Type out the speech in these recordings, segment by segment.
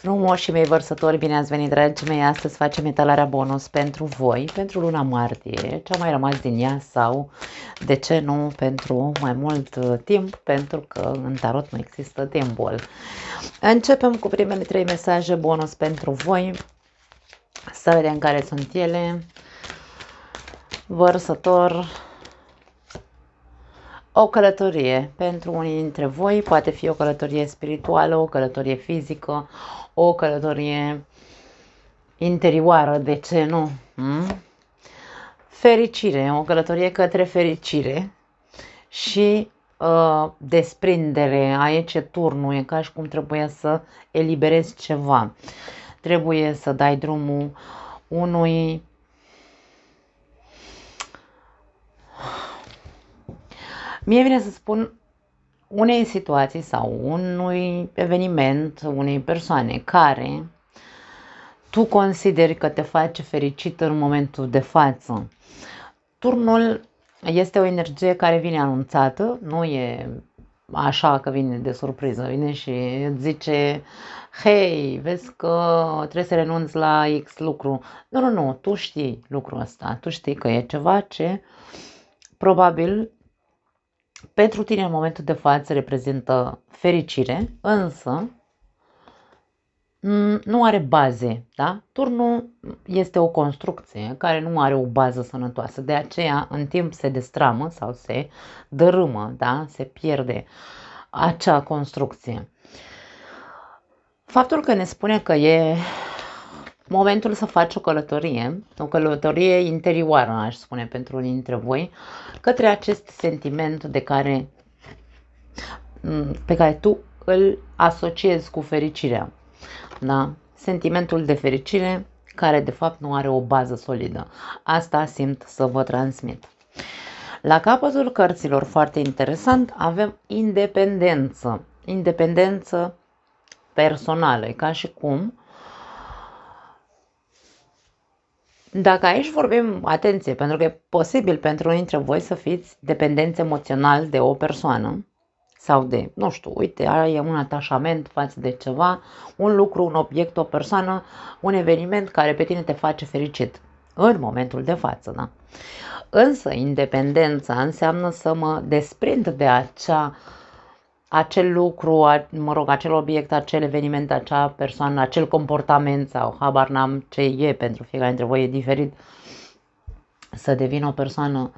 Frumoșii mei vărsători, bine ați venit, dragii mei! Astăzi facem etalarea bonus pentru voi, pentru luna martie, ce a mai rămas din ea sau, de ce nu, pentru mai mult timp, pentru că în tarot nu există timpul. Începem cu primele 3 mesaje bonus pentru voi, să vedem care sunt ele. Vărsător, o călătorie pentru unii dintre voi, poate fi o călătorie spirituală, o călătorie fizică, o călătorie interioară, de ce nu? Fericire, o călătorie către fericire și desprindere. Aici e turnul, e ca și cum trebuie să eliberezi ceva. Trebuie să dai drumul unui mie vine să spun unei situații sau unui eveniment, unei persoane care tu consideri că te face fericit în momentul de față. Turnul este o energie care vine anunțată, nu e așa că vine de surpriză, vine și îți zice: hei, vezi că trebuie să renunți la X lucru. Nu, tu știi lucrul ăsta, tu știi că e ceva ce probabil pentru tine în momentul de față reprezintă fericire, însă nu are baze, da? Turnul este o construcție care nu are o bază sănătoasă, de aceea în timp se destramă sau se dărâmă, da? Se pierde acea construcție. Faptul că ne spune că e momentul să faci o călătorie interioară, aș spune, pentru unii dintre voi, către acest sentiment pe care tu îl asociezi cu fericirea. Da? Sentimentul de fericire care de fapt nu are o bază solidă. Asta simt să vă transmit. La capătul cărților, foarte interesant, avem independență. Independență personală, ca și cum dacă aici vorbim, atenție, pentru că e posibil pentru unii dintre voi să fiți dependenți emoțional de o persoană sau de, nu știu, uite, ai un atașament față de ceva, un lucru, un obiect, o persoană, un eveniment care pe tine te face fericit în momentul de față, da? Însă independența înseamnă să mă desprind de acel lucru, acel obiect, acel eveniment, acea persoană, acel comportament sau habar n-am ce e, pentru fiecare dintre voi e diferit, să devin o persoană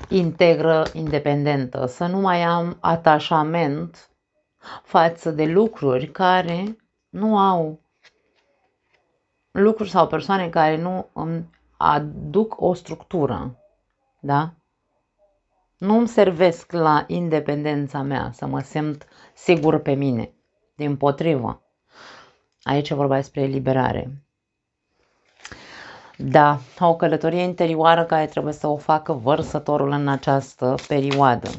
integră, independentă, să nu mai am atașament față de lucruri care nu au, lucruri sau persoane care nu îmi aduc o structură, da? Nu îmi servesc la independența mea, să mă simt sigur pe mine. Dimpotrivă. Aici e vorba despre eliberare. Da, o călătorie interioară care trebuie să o facă vărsătorul în această perioadă.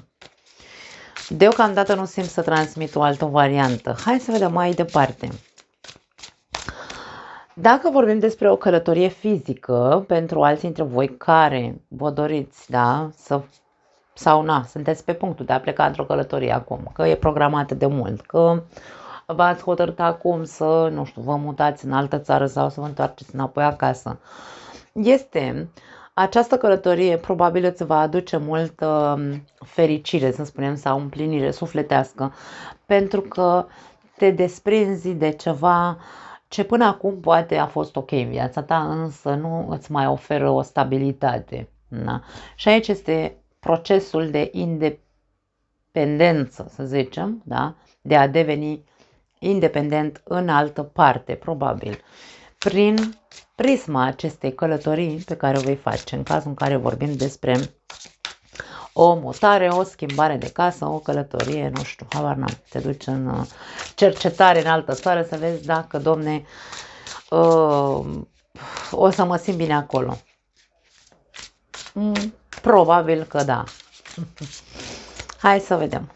Deocamdată nu simt să transmit o altă variantă. Hai să vedem mai departe. Dacă vorbim despre o călătorie fizică pentru alții dintre voi care vă doriți, da, sunteți pe punctul de a pleca într-o călătorie acum, că e programată de mult, că v-ați hotărât acum să, nu știu, vă mutați în altă țară sau să vă întoarceți înapoi acasă. Această călătorie probabil îți va aduce multă fericire, să spunem, sau împlinire sufletească, pentru că te desprinzi de ceva ce până acum poate a fost ok în viața ta, însă nu îți mai oferă o stabilitate. Da? Și aici este procesul de independență, să zicem, da? De a deveni independent în altă parte, probabil, prin prisma acestei călătorii pe care o vei face, în cazul în care vorbim despre o mutare, o schimbare de casă, o călătorie, nu știu, habar n-am, te duci în cercetare în altă țară să vezi dacă, domne, o să mă simt bine acolo. Probabil că da. Hai să vedem.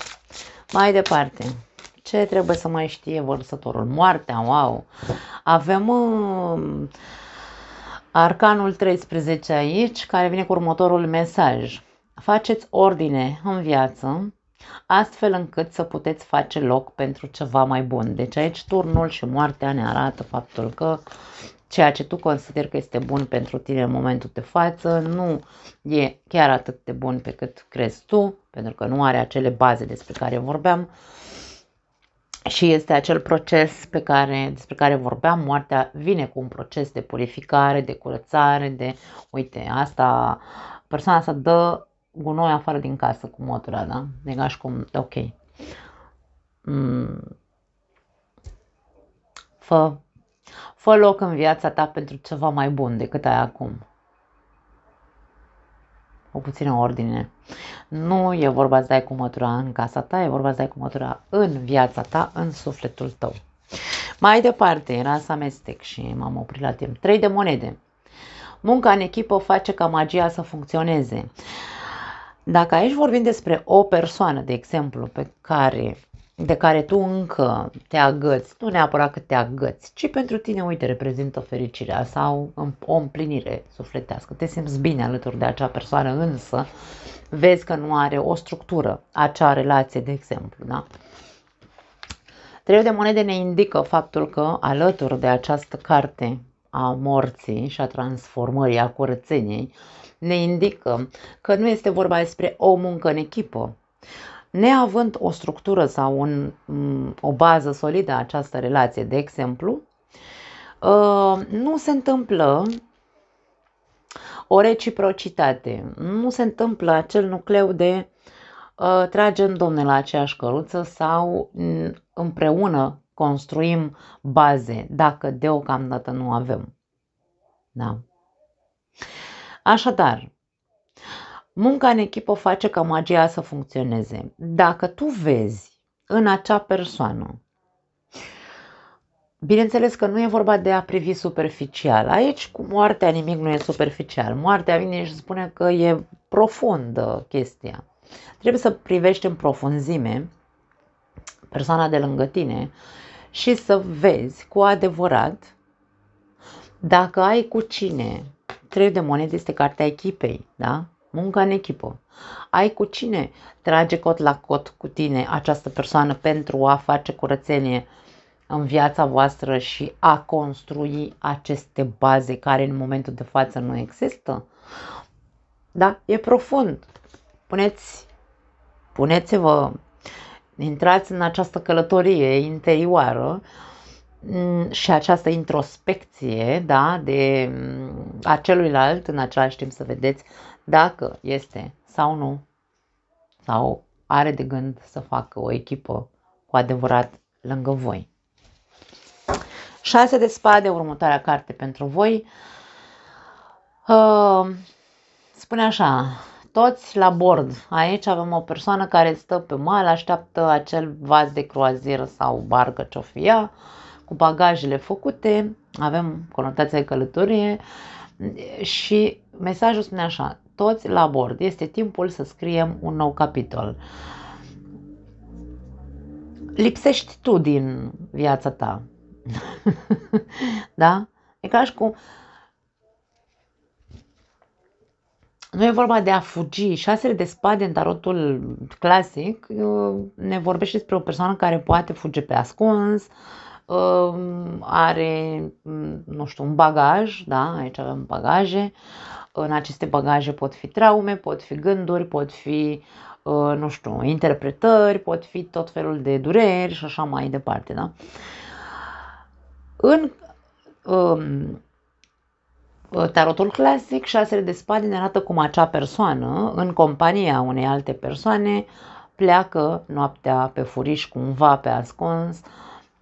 Mai departe. Ce trebuie să mai știe vărsătorul? Moartea, wow! Avem arcanul 13 aici, care vine cu următorul mesaj. Faceți ordine în viață, astfel încât să puteți face loc pentru ceva mai bun. Deci aici turnul și moartea ne arată faptul că ceea ce tu consideri că este bun pentru tine în momentul de față nu e chiar atât de bun pe cât crezi tu, pentru că nu are acele baze despre care vorbeam și este acel proces despre care vorbeam. Moartea vine cu un proces de purificare, de curățare, de uite, persoana asta dă gunoi afară din casă cu motura, da? De ca și cum, ok. Fă loc în viața ta pentru ceva mai bun decât ai acum. O puțină ordine. Nu e vorba să dai cu mătura în casa ta, e vorba să dai cu mătura în viața ta, în sufletul tău. Mai departe, era să amestec și m-am oprit la timp. 3 de monede. Munca în echipă face ca magia să funcționeze. Dacă aici vorbim despre o persoană, de exemplu, de care tu încă te agăți, nu neapărat că te agăți, ci pentru tine, uite, reprezintă fericirea sau o împlinire sufletească. Te simți bine alături de acea persoană, însă vezi că nu are o structură, acea relație, de exemplu, da? 3 de monede ne indică faptul că alături de această carte a morții și a transformării, a curățeniei, ne indică că nu este vorba despre o muncă în echipă. Neavând o structură sau o bază solidă a această relație, de exemplu, nu se întâmplă o reciprocitate, nu se întâmplă acel nucleu de tragem, domne, la aceeași căruță sau împreună construim baze, dacă deocamdată nu avem. Da. Așadar, munca în echipă face ca magia să funcționeze. Dacă tu vezi în acea persoană, bineînțeles că nu e vorba de a privi superficial. Aici cu moartea nimic nu e superficial. Moartea vine și spune că e profundă chestia. Trebuie să privești în profunzime persoana de lângă tine și să vezi cu adevărat dacă ai cu cine. 3 de monede este cartea echipei, da? Munca în echipă. Ai cu cine trage cot la cot cu tine această persoană pentru a face curățenie în viața voastră și a construi aceste baze care în momentul de față nu există? Da? E profund. Puneți-vă, intrați în această călătorie interioară și această introspecție, da, de a celuilalt, în același timp să vedeți dacă este sau nu, sau are de gând să facă o echipă cu adevărat lângă voi. 6 de spade, următoarea carte pentru voi. Spune așa, toți la bord. Aici avem o persoană care stă pe mal, așteaptă acel vas de croazieră sau barcă ce-o fi ea, cu bagajele făcute, avem conotația de călătorie și mesajul spune așa, toți la bord, este timpul să scriem un nou capitol. Lipsești tu din viața ta. Da? E ca și cum nu e vorba de a fugi. 6 de spade în tarotul clasic ne vorbește despre o persoană care poate fuge pe ascuns, are, nu știu, un bagaj, da? Aici avem bagaje. În aceste bagaje pot fi traume, pot fi gânduri, pot fi, nu știu, interpretări, pot fi tot felul de dureri și așa mai departe, da? În tarotul clasic, 6 de spade ne arată cum acea persoană, în compania unei alte persoane, pleacă noaptea pe furiș, cumva pe ascuns,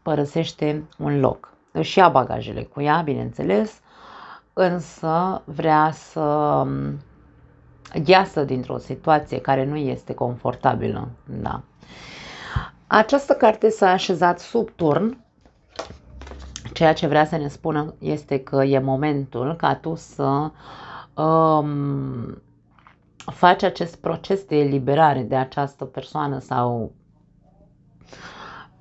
părăsește un loc. Își ia bagajele cu ea, bineînțeles, însă vrea să iasă dintr-o situație care nu este confortabilă. Da. Această carte s-a așezat sub turn. Ceea ce vrea să ne spună este că e momentul ca tu să faci acest proces de eliberare de această persoană sau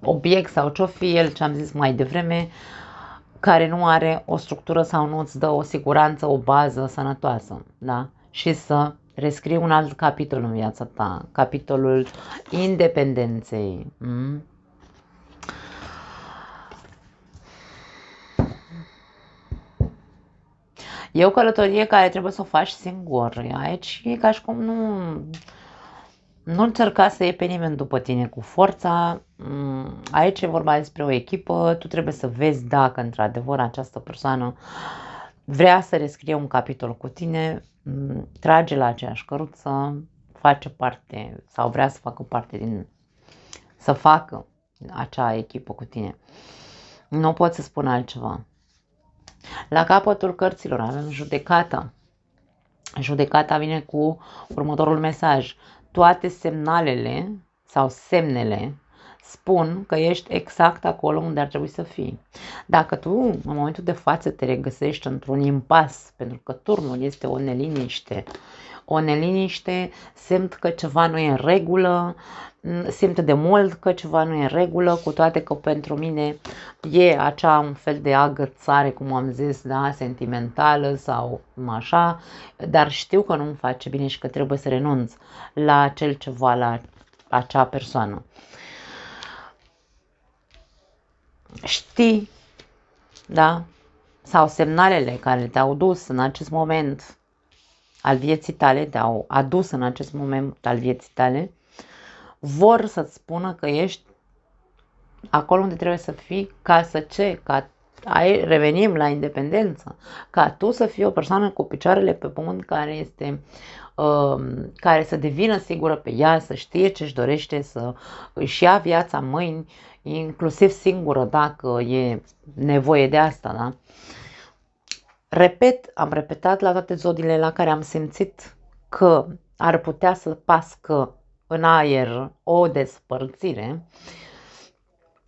obiect sau ce-o fi el, ce am zis mai devreme, care nu are o structură sau nu îți dă o siguranță, o bază sănătoasă, da? Și să Rescrie un alt capitol în viața ta, capitolul independenței. E o călătorie care trebuie să o faci singur. Aici e ca și cum nu încerca să iei pe nimeni după tine cu forța. Aici e vorba despre o echipă. Tu trebuie să vezi dacă într-adevăr această persoană vrea să rescrie un capitol cu tine, trage la aceeași căruță, face parte sau vrea să facă parte să facă acea echipă cu tine. Nu pot să spun altceva. La capătul cărților avem judecata. Judecata vine cu următorul mesaj. Toate semnalele sau semnele spun că ești exact acolo unde ar trebui să fii. Dacă tu, în momentul de față, te regăsești într-un impas, pentru că turnul este o neliniște, simt că ceva nu e în regulă, simt de mult că ceva nu e în regulă, cu toate că pentru mine e acea un fel de agățare, cum am zis, da, sentimentală sau așa, dar știu că nu-mi face bine și că trebuie să renunț la acel ceva, la acea persoană. Știi, da? Sau semnalele care te-au dus în acest moment al vieții tale, te-au adus în acest moment al vieții tale, vor să-ți spună că ești acolo unde trebuie să fii, ca să ce? Revenim la independență, ca tu să fii o persoană cu picioarele pe pământ care să devină sigură pe ea, să știe ce își dorește, să își ia viața în mâini, inclusiv singură dacă e nevoie de asta, da? Am repetat la toate zodiile la care am simțit că ar putea să pască în aer o despărțire.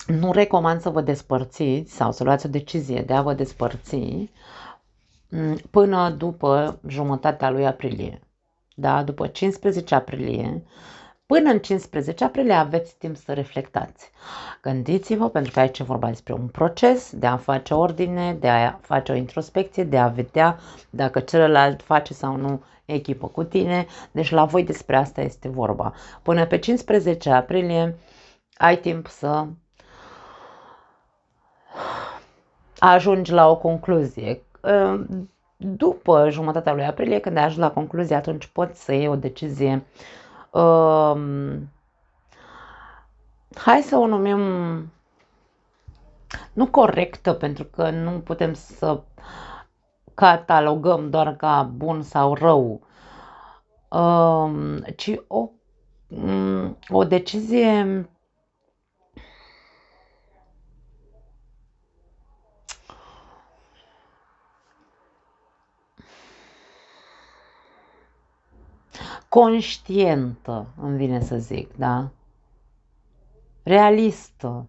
Nu recomand să vă despărțiți sau să luați o decizie de a vă despărți până după jumătatea lui aprilie. Da? După 15 aprilie, până în 15 aprilie aveți timp să reflectați. Gândiți-vă, pentru că aici e vorba despre un proces de a face ordine, de a face o introspecție, de a vedea dacă celălalt face sau nu echipă cu tine. Deci la voi despre asta este vorba. Până pe 15 aprilie ai timp să ajungi la o concluzie. După jumătatea lui aprilie, când ai ajuns la concluzie, atunci poți să iei o decizie. Hai să o numim nu corectă, pentru că nu putem să catalogăm doar ca bun sau rău, ci o decizie conștientă, îmi vine să zic, da? Realistă.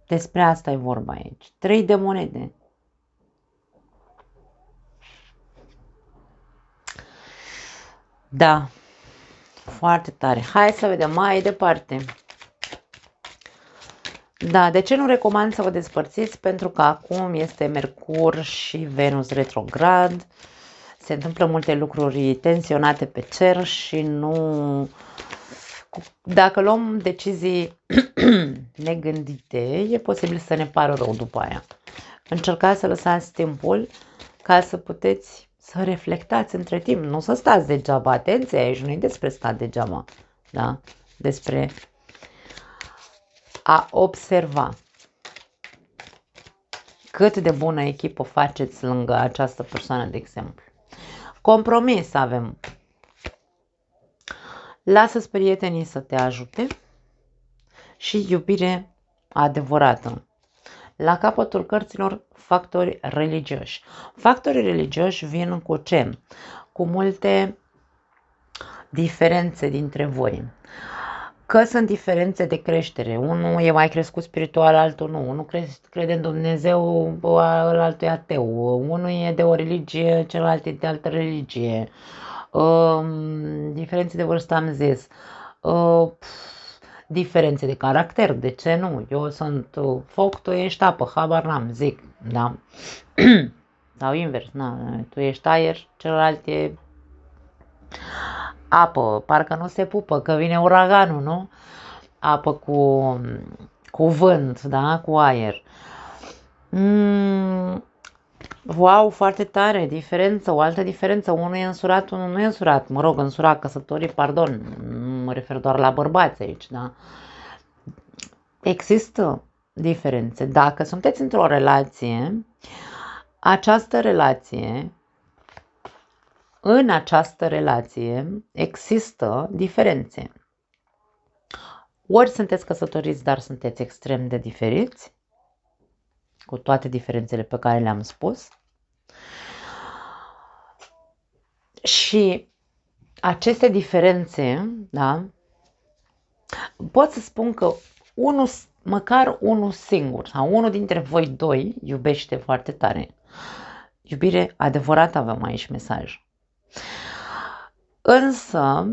Despre asta e vorba aici. 3 de monede. Da, foarte tare. Hai să vedem mai departe. Da, de ce nu recomand să vă despărțiți? Pentru că acum este Mercur și Venus retrograd. Se întâmplă multe lucruri tensionate pe cer și nu... Dacă luăm decizii negândite, e posibil să ne pară rău după aia. Încercați să lăsați timpul ca să puteți să reflectați între timp. Nu să stați degeaba. Atenție, aici nu e despre stat degeaba. Da? Despre a observa cât de bună echipă faceți lângă această persoană, de exemplu. Compromis avem. Lasă-ți prietenii să te ajute și iubire adevărată. La capătul cărților, factori religioși. Factorii religioși vin cu ce? Cu multe diferențe dintre voi. Că sunt diferențe de creștere. Unul e mai crescut spiritual, altul nu. Unul crede în Dumnezeu, altul e ateu. Unul e de o religie, celălalt e de altă religie. Diferențe de vârstă am zis. Diferențe de caracter, de ce nu? Eu sunt foc, tu ești apă, habar n-am, zic, da? Sau invers, na, tu ești aer, celălalt e Apă, parcă nu se pupă, că vine uraganul, nu? Apă cu vânt, da? Cu aer. Mm, wow, foarte tare, diferență, o altă diferență, unul e însurat, unul nu e însurat, mă rog, însurat, căsătorii, pardon, nu mă refer doar la bărbați aici, da? Există diferențe. Dacă sunteți într-o relație, în această relație există diferențe. Ori sunteți căsătoriți, dar sunteți extrem de diferiți, cu toate diferențele pe care le-am spus. Și aceste diferențe, da, pot să spun că măcar unul singur sau unul dintre voi doi iubește foarte tare. Iubire adevărată avem aici mesaj. Însă,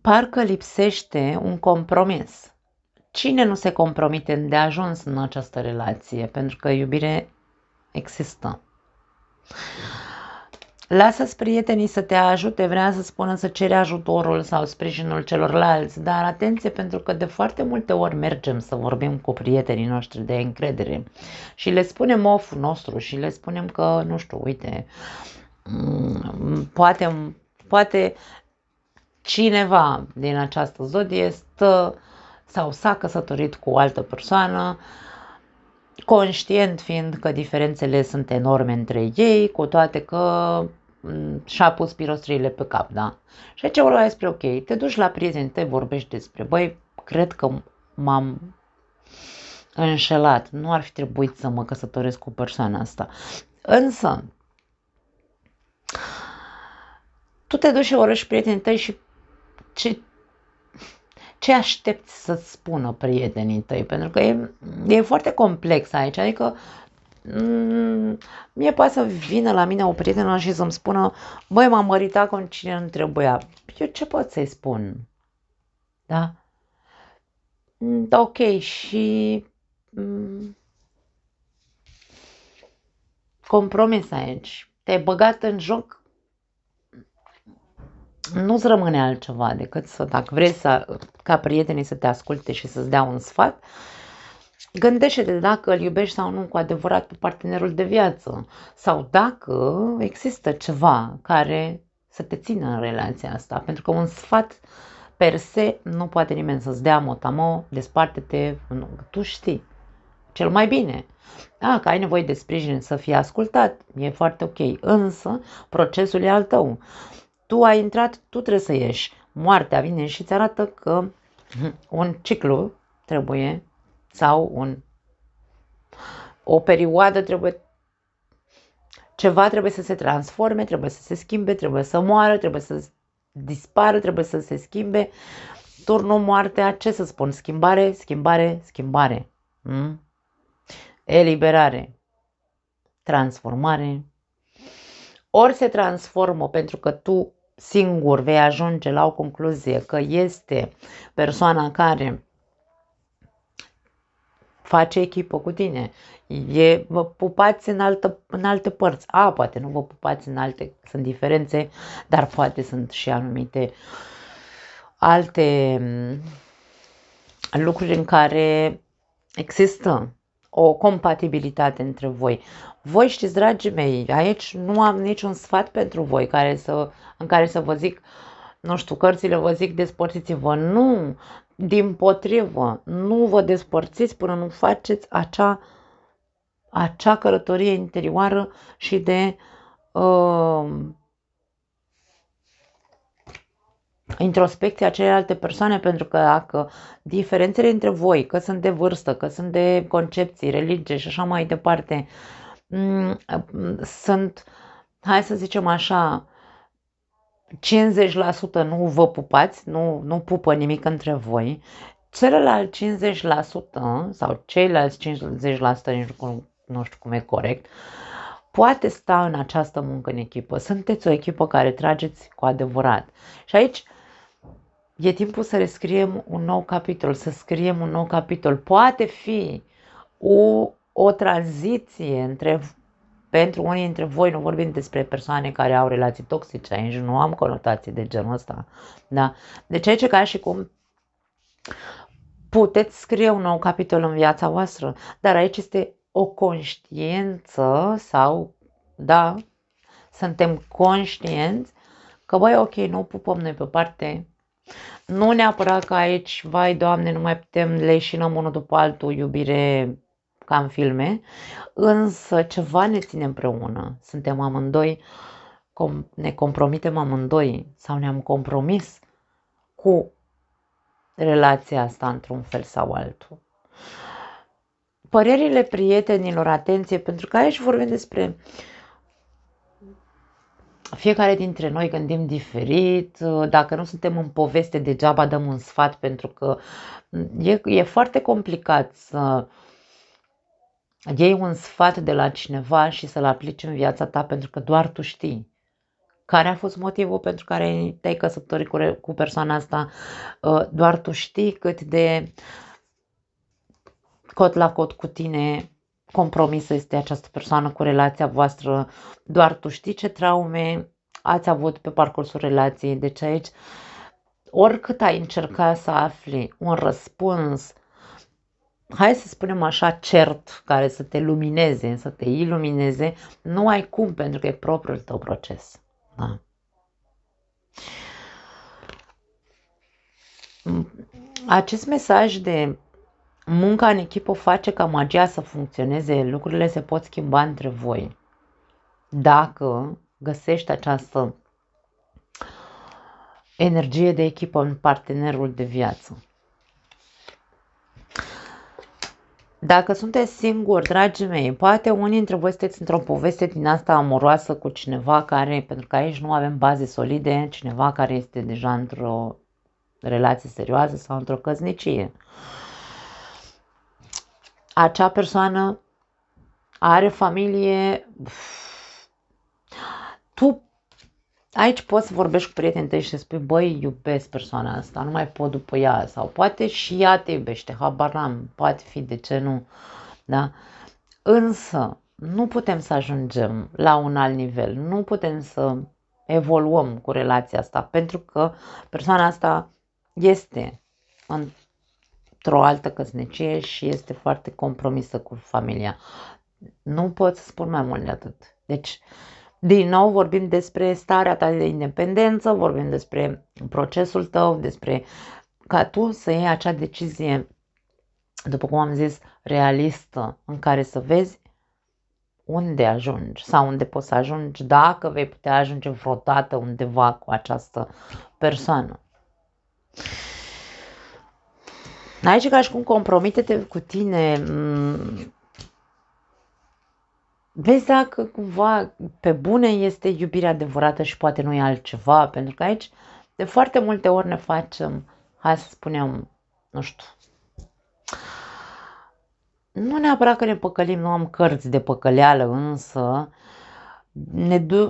parcă lipsește un compromis. Cine nu se compromite îndeajuns în această relație? Pentru că iubire există. Lasă-ți prietenii să te ajute, vrea să spună să ceri ajutorul sau sprijinul celorlalți, dar atenție, pentru că de foarte multe ori mergem să vorbim cu prietenii noștri de încredere și le spunem off nostru și le spunem că, nu știu, uite, poate cineva din această zodie stă sau s-a căsătorit cu o altă persoană, conștient fiind că diferențele sunt enorme între ei, cu toate că și-a pus pirostriile pe cap, da? Și aici vorba despre, ok, te duci la prieteni, te vorbești despre, băi, cred că m-am înșelat, nu ar fi trebuit să mă căsătoresc cu persoana asta. Însă, tu te duci și vorbești prietenii tăi și ce aștepți să-ți spună prietenii tăi? Pentru că e foarte complex aici, adică mie poate să vină la mine o prietenă și să-mi spună, băi, m-am măritat cu cine nu trebuia. Eu ce pot să-i spun? Da? Ok, și compromis aici. Te-ai băgat în joc, nu-ți rămâne altceva decât să, dacă vrei ca prietenii să te asculte și să-ți dea un sfat, gândește-te dacă îl iubești sau nu cu adevărat pe partenerul de viață sau dacă există ceva care să te țină în relația asta, pentru că un sfat per se nu poate nimeni să-ți dea motamo, desparte-te, tu știi cel mai bine. Că ai nevoie de sprijin să fii ascultat, e foarte ok, însă procesul e al tău. Tu ai intrat, tu trebuie să ieși. Moartea vine și îți arată că un ciclu trebuie sau o perioadă ceva trebuie să se transforme, trebuie să se schimbe, trebuie să moară, trebuie să dispară, trebuie să se schimbe. Turnul moartea, ce să spun? Schimbare, schimbare, schimbare. Eliberare. Transformare. Ori se transformă pentru că tu singur vei ajunge la o concluzie că este persoana care face echipă cu tine, vă pupați în alte părți, poate nu vă pupați în alte, sunt diferențe, dar poate sunt și anumite alte lucruri în care există o compatibilitate între voi. Voi știți, dragii mei, aici nu am niciun sfat pentru voi în care să vă zic, nu știu, cărțile vă zic despărțiți-vă. Nu, dimpotrivă, nu vă despărțiți până nu faceți acea călătorie interioară și de introspecția celelalte persoane, pentru că dacă diferențele între voi, că sunt de vârstă, că sunt de concepții, religie și așa mai departe, sunt, hai să zicem așa, 50% nu vă pupați, nu pupă nimic între voi, celălalt 50% sau ceilalți 50%, nu știu cum e corect, poate sta în această muncă în echipă. Sunteți o echipă care trageți cu adevărat. Și aici e timpul să rescriem un nou capitol, să scriem un nou capitol. Poate fi o tranziție între pentru unii dintre voi, nu vorbim despre persoane care au relații toxice, aici nu am conotații de genul ăsta, da? Deci aici ca și cum puteți scrie un nou capitol în viața voastră, dar aici este o conștiință sau, da, suntem conștienți că, băi, ok, nu pupăm noi pe parte, nu neapărat că aici, vai, Doamne, nu mai putem leșinăm unul după altul, iubire ca în filme, însă ceva ne ține împreună, suntem amândoi, ne compromitem amândoi sau ne-am compromis cu relația asta într-un fel sau altul. Părerile prietenilor, atenție, pentru că aici vorbim despre fiecare dintre noi gândim diferit, dacă nu suntem în poveste degeaba dăm un sfat, pentru că e foarte complicat să iei un sfat de la cineva și să-l aplici în viața ta, pentru că doar tu știi care a fost motivul pentru care te-ai căsătorit cu persoana asta, doar tu știi cât de cot la cot cu tine compromisă este această persoană cu relația voastră, doar tu știi ce traume ați avut pe parcursul relației. Deci aici, oricât ai încerca să afli un răspuns, hai să spunem așa, cert, care să te lumineze, să te ilumineze, nu ai cum, pentru că e propriul tău proces. Da. Acest mesaj de munca în echipă face ca magia să funcționeze, lucrurile se pot schimba între voi. Dacă găsești această energie de echipă în partenerul de viață. Dacă sunteți singuri, dragii mei, poate unii dintre voi sunteți într-o poveste din asta amoroasă cu cineva care, pentru că aici nu avem baze solide, cineva care este deja într-o relație serioasă sau într-o căsnicie. Acea persoană are familie, tu aici poți să vorbești cu prietenii tăi și să spui, băi, iubesc persoana asta, nu mai pot după ea, sau poate și ea te iubește, habar n-am, poate fi, de ce nu, da? Însă, nu putem să ajungem la un alt nivel, nu putem să evoluăm cu relația asta, pentru că persoana asta este într-o altă căsnicie și este foarte compromisă cu familia. Nu pot să spun mai mult de atât. Deci, din nou vorbim despre starea ta de independență, vorbim despre procesul tău, despre ca tu să iei acea decizie, după cum am zis, realistă, în care să vezi unde ajungi sau unde poți să ajungi, dacă vei putea ajunge vreodată undeva cu această persoană. Aici ca și cum compromite-te cu tine, vezi dacă cumva pe bune este iubirea adevărată și poate nu e altceva, pentru că aici de foarte multe ori ne facem, hai să spunem, nu știu, nu neapărat că ne păcălim, nu am cărți de păcăleală, însă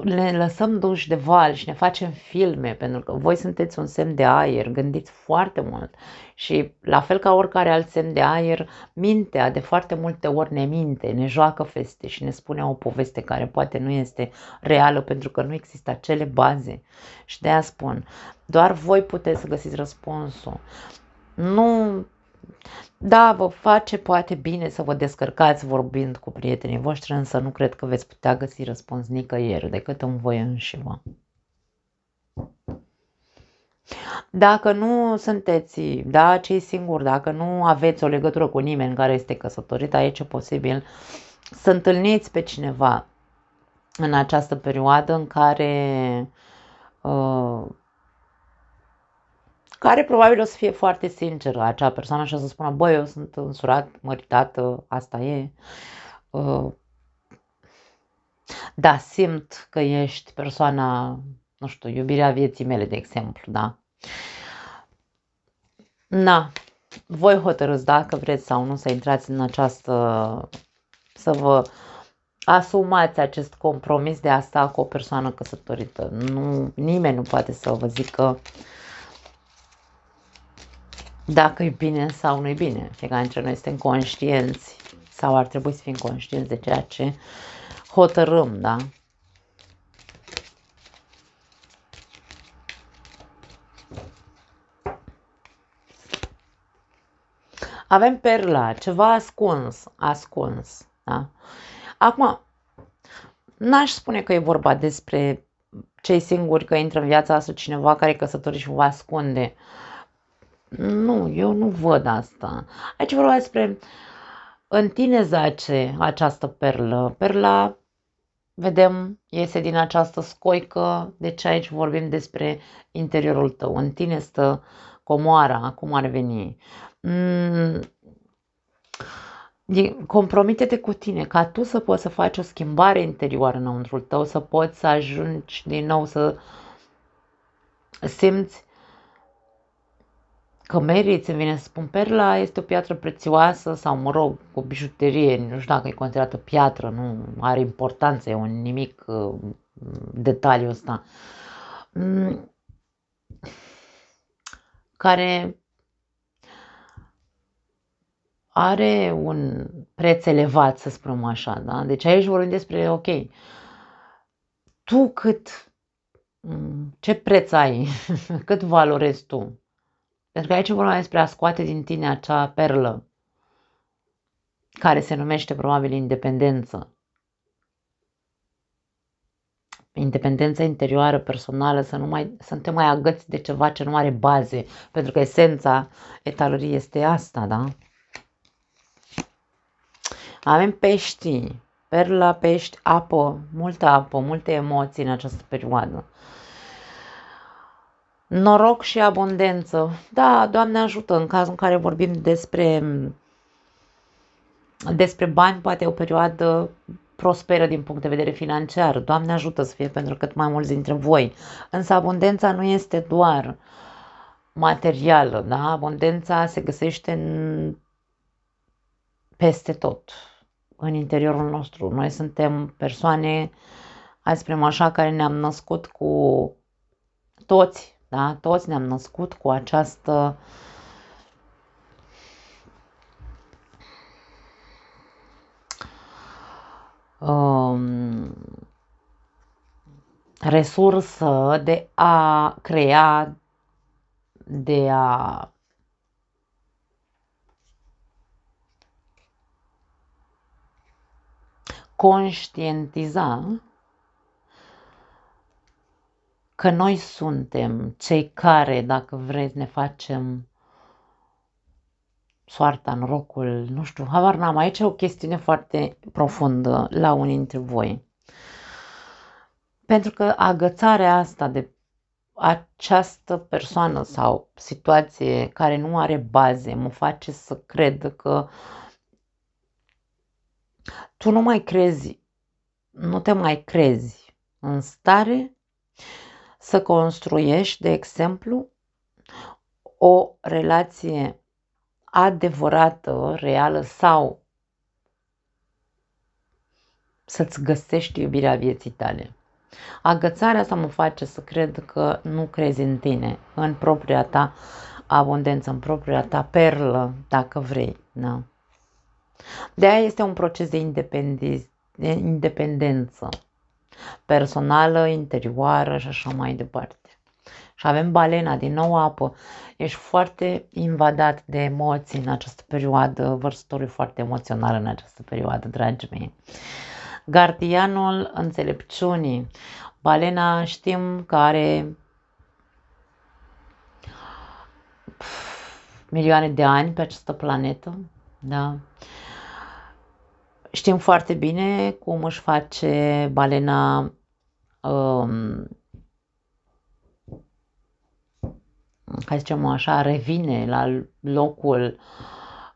ne lăsăm duși de val și ne facem filme, pentru că voi sunteți un semn de aer, gândiți foarte mult și la fel ca oricare alt semn de aer, mintea de foarte multe ori ne minte, ne joacă feste și ne spune o poveste care poate nu este reală, pentru că nu există acele baze. Și de aia spun, doar voi puteți să găsiți răspunsul. Nu... Da, vă face poate bine să vă descărcați vorbind cu prietenii voștri, însă nu cred că veți putea găsi răspuns nicăieri decât în voi înșivă. Dacă nu sunteți, da, cei singuri, dacă nu aveți o legătură cu nimeni care este căsătorit, aici e posibil să întâlniți pe cineva în această perioadă în care probabil o să fie foarte sinceră acea persoană și o să spună, băi, eu sunt însurat, măritată, asta e. Da, simt că ești persoana, nu știu, iubirea vieții mele, de exemplu, da. Na, voi hotărâți dacă vreți sau nu să intrați în această, să vă asumați acest compromis de a sta cu o persoană căsătorită. Nu, nimeni nu poate să vă zică dacă e bine sau nu e bine. Fiecare dintre noi suntem conștienți sau ar trebui să fim conștienți de ceea ce hotărâm, da? Avem perla, ceva ascuns, da? Acum, n-aș spune că e vorba despre cei singuri că intră în viața asta cineva care e căsătorit și vă ascunde. Nu, eu nu văd asta. Aici vorba despre în tine zace această perlă. Perla, vedem, iese din această scoică, deci aici vorbim despre interiorul tău. În tine stă comoara, cum ar veni. Compromite-te cu tine, ca tu să poți să faci o schimbare interioară înăuntrul tău, să poți să ajungi din nou să simți că meriți, îmi vine să spun, perla este o piatră prețioasă sau, mă rog, o bijuterie, nu știu dacă e considerată piatră, nu are importanță, e un nimic detaliul ăsta, care are un preț elevat, să spunem așa, da? Deci aici vorbim despre, ok, tu ce preț ai, cât valorezi tu? Pentru că aici vorbim despre a scoate din tine acea perlă, care se numește probabil independență. Independența interioară, personală, să nu te mai agăți de ceva ce nu are baze, pentru că esența etalării este asta, da? Avem peștii, perla, pești, apă, multe emoții în această perioadă. Noroc și abundență. Da, Doamne ajută, în cazul în care vorbim despre bani, poate e o perioadă prosperă din punct de vedere financiar. Doamne ajută să fie pentru cât mai mulți dintre voi. Însă abundența nu este doar materială, da? Abundența se găsește peste tot, în interiorul nostru. Noi suntem persoane, hai să spunem așa, care ne-am născut cu toți, da? Toți ne-am născut cu această resursă de a crea, de a conștientiza că noi suntem cei care, dacă vreți, ne facem soarta, norocul, nu știu, habar n-am, aici e o chestiune foarte profundă la unii dintre voi. Pentru că agățarea asta de această persoană sau situație care nu are baze mă face să cred că tu nu mai crezi, nu te mai crezi în stare să construiești, de exemplu, o relație adevărată, reală sau să-ți găsești iubirea vieții tale. Agățarea asta mă face să cred că nu crezi în tine, în propria ta abundență, în propria ta perlă, dacă vrei. Da? De aia este un proces de independență personală, interioară și așa mai departe. Și avem balena, din nou apă. Ești foarte invadat de emoții în această perioadă, vărsătorul foarte emoțional în această perioadă, dragii mei. Gardianul înțelepciunii. Balena știm că are milioane de ani pe această planetă, da? Știm foarte bine cum își face balena hai să zicem așa, revine la locul,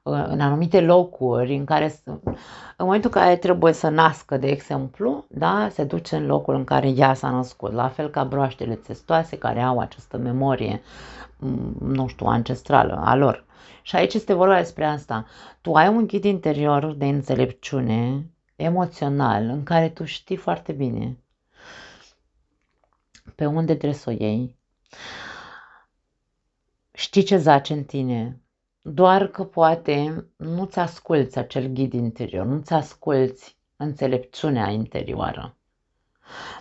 în anumite locuri în care, în momentul în care trebuie să nască, de exemplu, da, se duce în locul în care ea s-a născut, la fel ca broaștele țestoase care au această memorie, nu știu, ancestrală a lor. Și aici este vorba despre asta. Tu ai un ghid interior de înțelepciune emoțional în care tu știi foarte bine pe unde trebuie să o iei. Știi ce zace în tine, doar că poate nu-ți asculți acel ghid interior, nu-ți asculți înțelepciunea interioară.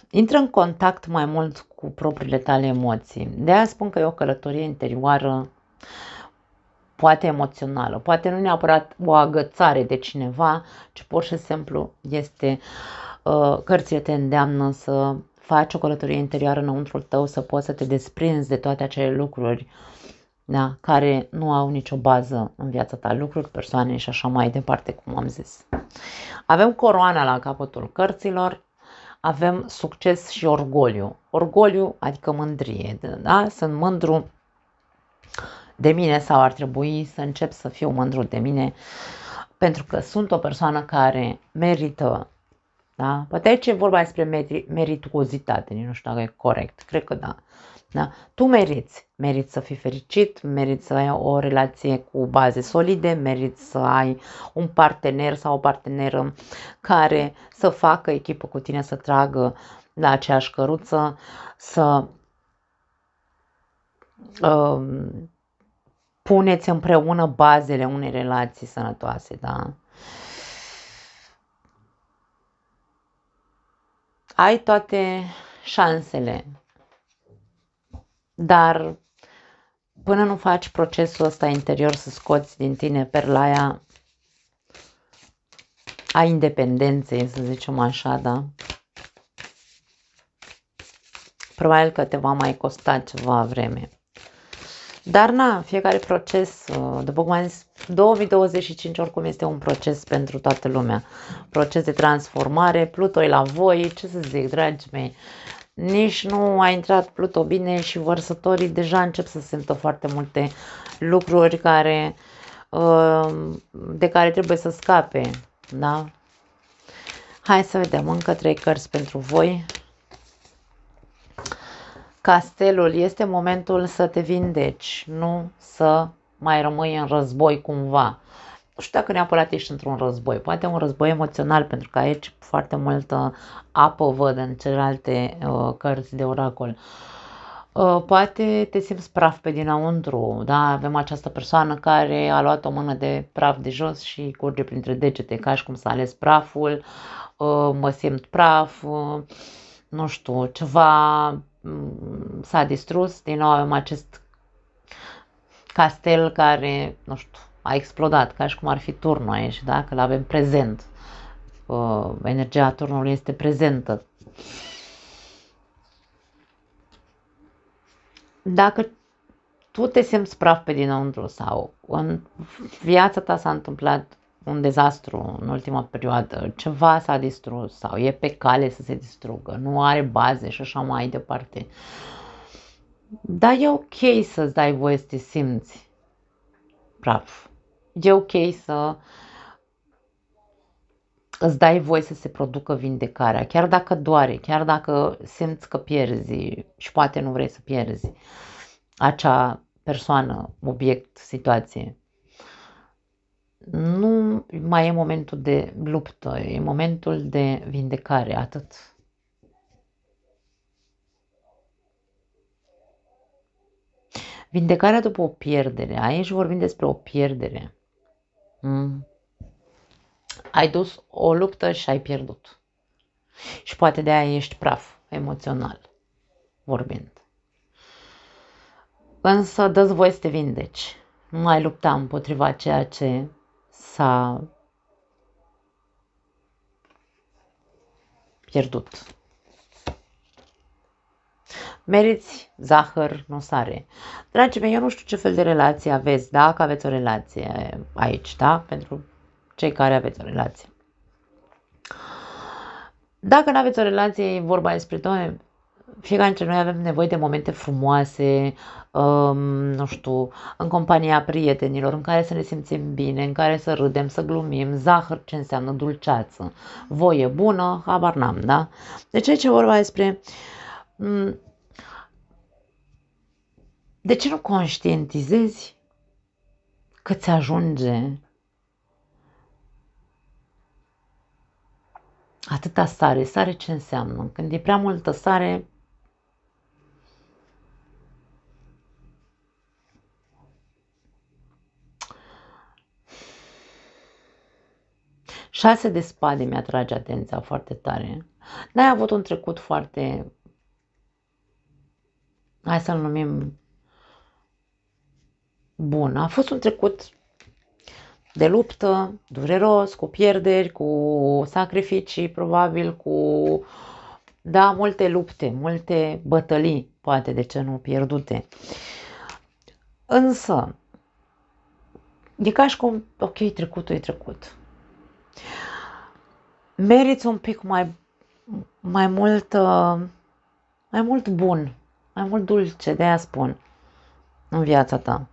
Intră în contact mai mult cu propriile tale emoții. De aia spun că e o călătorie interioară, poate emoțională, poate nu neapărat o agățare de cineva, ci pur și simplu este, cărțile te îndeamnă să faci o călătorie interioară înăuntrul tău, să poți să te desprinzi de toate acele lucruri, da, care nu au nicio bază în viața ta, lucruri, persoane și așa mai departe, cum am zis. Avem coroana la capătul cărților, avem succes și orgoliu. Orgoliu, adică mândrie, da? Sunt mândru de mine sau ar trebui să încep să fiu mândru de mine pentru că sunt o persoană care merită, da? Poate aici e vorba despre merituozitate, nu știu dacă e corect, cred că da. Da? Tu meriți să fii fericit, meriți să ai o relație cu baze solide, meriți să ai un partener sau o parteneră care să facă echipă cu tine, să tragă la aceeași căruță, să puneți împreună bazele unei relații sănătoase, da? Ai toate șansele, dar până nu faci procesul ăsta interior să scoți din tine perlaia a independenței, să zicem așa, da? Probabil că te va mai costa ceva vreme. Dar na, fiecare proces, după cum am zis, 2025 oricum este un proces pentru toată lumea. Proces de transformare, Pluto e la voi, ce să zic, dragii mei. Nici nu a intrat Pluto bine și vărsătorii deja încep să simtă foarte multe lucruri care, de care trebuie să scape, da? Hai să vedem, încă 3 cărți pentru voi. Castelul, este momentul să te vindeci, nu să mai rămâi în război cumva. Nu știu dacă neapărat ești într-un război, poate un război emoțional, pentru că aici foarte multă apă văd în celelalte cărți de oracol. Poate te simți praf pe dinăuntru, da? Avem această persoană care a luat o mână de praf de jos și curge printre degete, ca și cum s-a ales praful, mă simt praf, nu știu, ceva s-a distrus, din nou avem acest castel care, nu știu, a explodat, ca și cum ar fi turnul aici, da? Că l-avem prezent. Energia turnului este prezentă. Dacă tu te simți praf pe dinăuntru sau în viața ta s-a întâmplat un dezastru în ultima perioadă, ceva s-a distrus sau e pe cale să se distrugă, nu are baze și așa mai departe. Dar e ok să-ți dai voie să te simți praf. E ok să îți dai voie să se producă vindecarea, chiar dacă doare, chiar dacă simți că pierzi și poate nu vrei să pierzi acea persoană, obiect, situație. Nu mai e momentul de luptă, e momentul de vindecare, atât. Vindecarea după o pierdere, aici vorbim despre o pierdere. Ai dus o luptă și ai pierdut. Și poate de aia ești praf, emoțional vorbind. Însă dă-ți voie să te vindeci. Nu mai lupta împotriva ceea ce s-a pierdut. Meriți zahăr, nu sare. Dragii mei, eu nu știu ce fel de relație aveți, dacă aveți o relație aici, da? Pentru cei care aveți o relație. Dacă nu aveți o relație, e vorba despre noi, fiecare dintre noi avem nevoie de momente frumoase, nu știu, în compania prietenilor, în care să ne simțim bine, în care să râdem, să glumim, zahăr, ce înseamnă dulceață, voie bună, habar n-am, da? Deci aici e vorba despre de ce nu conștientizezi că ți ajunge atâta sare? Sare ce înseamnă? Când e prea multă sare, 6 de spade mi-atrage atenția foarte tare. N-ai avut un trecut foarte, hai să-l numim bun. A fost un trecut de luptă, dureros, cu pierderi, cu sacrificii, probabil cu, da, multe lupte, multe bătălii, poate, de ce nu, pierdute. Însă, e ca și cum, ok, trecutul e trecut. Meriți un pic mai mult, mai mult bun, mai mult dulce, de aia spun, în viața ta.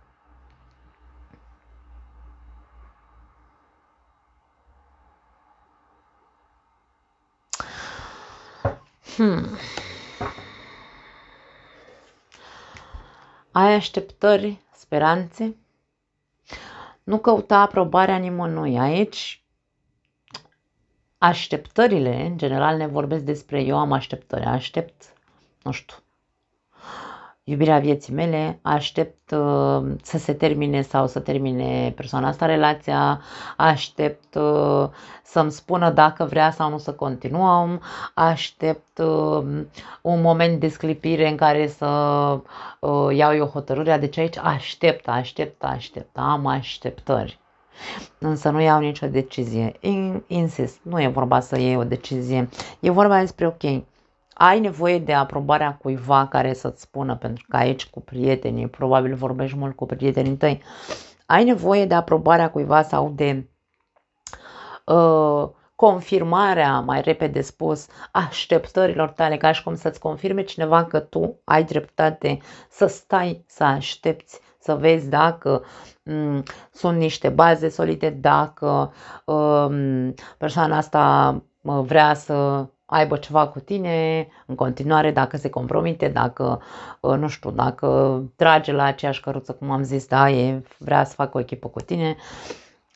Ai așteptări, speranțe? Nu căuta aprobarea nimănui. Aici, așteptările, în general ne vorbesc despre eu am așteptări. Aștept, nu știu, iubirea vieții mele, aștept să se termine sau să termine persoana asta relația, aștept să-mi spună dacă vrea sau nu să continuăm, aștept un moment de sclipire în care să iau eu hotărârea, deci aici aștept, am așteptări. Însă nu iau nicio decizie. Insist, nu e vorba să iei o decizie, e vorba despre ok, ai nevoie de aprobarea cuiva care să-ți spună, pentru că aici cu prietenii, probabil vorbești mult cu prietenii tăi, ai nevoie de aprobarea cuiva sau de confirmarea, mai repede spus, așteptărilor tale, ca și cum să-ți confirme cineva că tu ai dreptate să stai, să aștepți, să vezi dacă sunt niște baze solide, dacă persoana asta vrea să aibă ceva cu tine în continuare, dacă se compromite, dacă, nu știu, dacă trage la aceeași căruță, cum am zis, da, vrea să facă o echipă cu tine.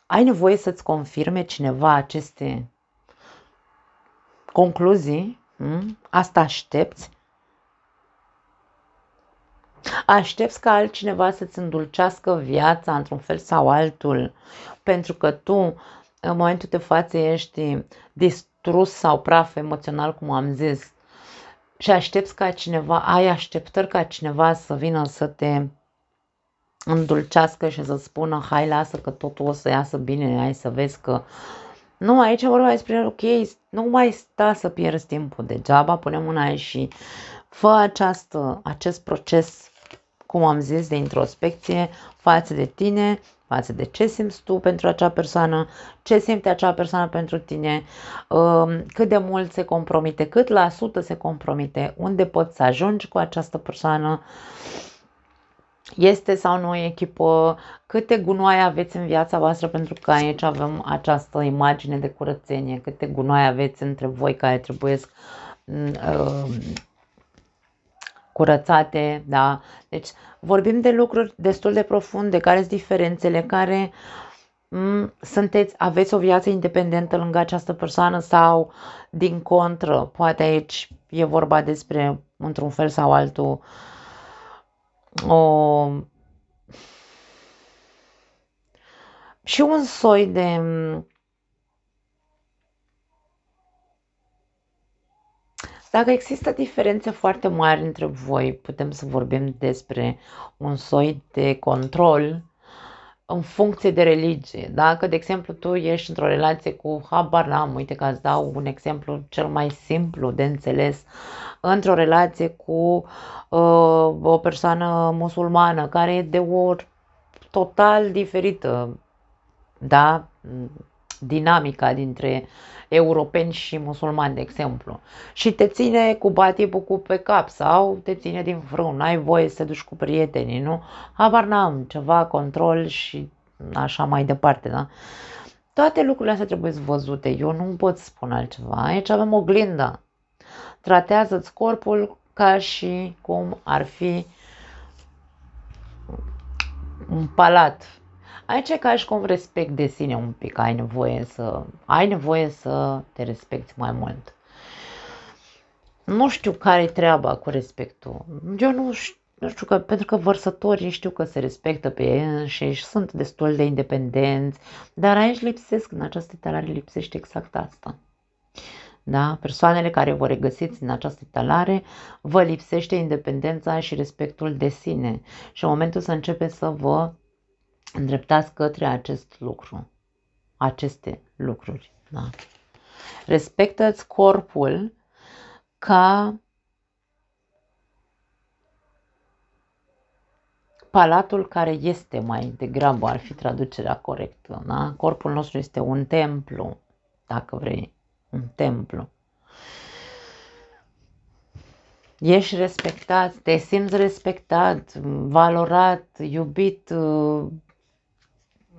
Ai nevoie să-ți confirme cineva aceste concluzii, asta aștepți. Aștepți ca altcineva să-ți îndulcească viața într-un fel sau altul, pentru că tu, în momentul de față, ești distrus sau praf emoțional, cum am zis, și aștepți ca cineva, ai așteptări ca cineva să vină să te îndulcească și să spună hai, lasă că totul o să iasă bine, hai să vezi că... Nu, aici vorba despre ok, nu mai sta să pierzi timpul degeaba, pune mâna aici și fă acest proces, cum am zis, de introspecție față de tine, față de ce simți tu pentru acea persoană, ce simte acea persoană pentru tine, cât de mult se compromite, cât la sută se compromite, unde poți să ajungi cu această persoană, este sau nu echipă, câte gunoaie aveți în viața voastră, pentru că aici avem această imagine de curățenie, câte gunoaie aveți între voi care trebuie curățate, da? Deci vorbim de lucruri destul de profunde, care sunt diferențele, care aveți o viață independentă lângă această persoană sau din contră, poate aici e vorba despre, într-un fel sau altul, și un soi de dacă există diferențe foarte mari între voi, putem să vorbim despre un soi de control în funcție de religie. Dacă, de exemplu, tu ești într-o relație cu, habar n-am, uite că îți dau un exemplu cel mai simplu de înțeles, într-o relație cu o persoană musulmană care e de o total diferită, da, dinamica dintre europeni și musulmani, de exemplu, și te ține cu batibul pe cap sau te ține din frâu, n-ai voie să te duci cu prietenii, nu? Habar n-am, ceva control și așa mai departe, da? Toate lucrurile astea trebuie văzute, eu nu pot spune altceva. Aici avem oglinda. Tratează-ți corpul ca și cum ar fi un palat. Aici e ca și cum respect de sine un pic, ai nevoie să te respecti mai mult. Nu știu care-i treaba cu respectul. Eu nu știu, că pentru că vărsătorii știu că se respectă pe ei înșiși, sunt destul de independenți, dar aici lipsesc, în această etalare lipsește exact asta. Da? Persoanele care vă regăsiți în această etalare, vă lipsește independența și respectul de sine și în momentul să începeți să vă îndreptați către acest lucru, aceste lucruri. Da? Respectă-ți corpul ca palatul care este, mai degrabă ar fi traducerea corectă. Da? Corpul nostru este un templu, dacă vrei, un templu. Ești respectat, te simți respectat, valorat, iubit,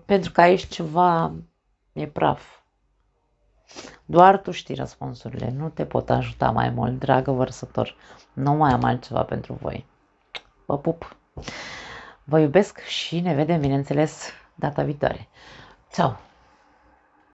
pentru că aici ceva e praf. Doar tu știi răspunsurile, nu te pot ajuta mai mult, dragă vărsător. Nu mai am altceva pentru voi. Vă pup! Vă iubesc și ne vedem, bineînțeles, data viitoare. Ciao!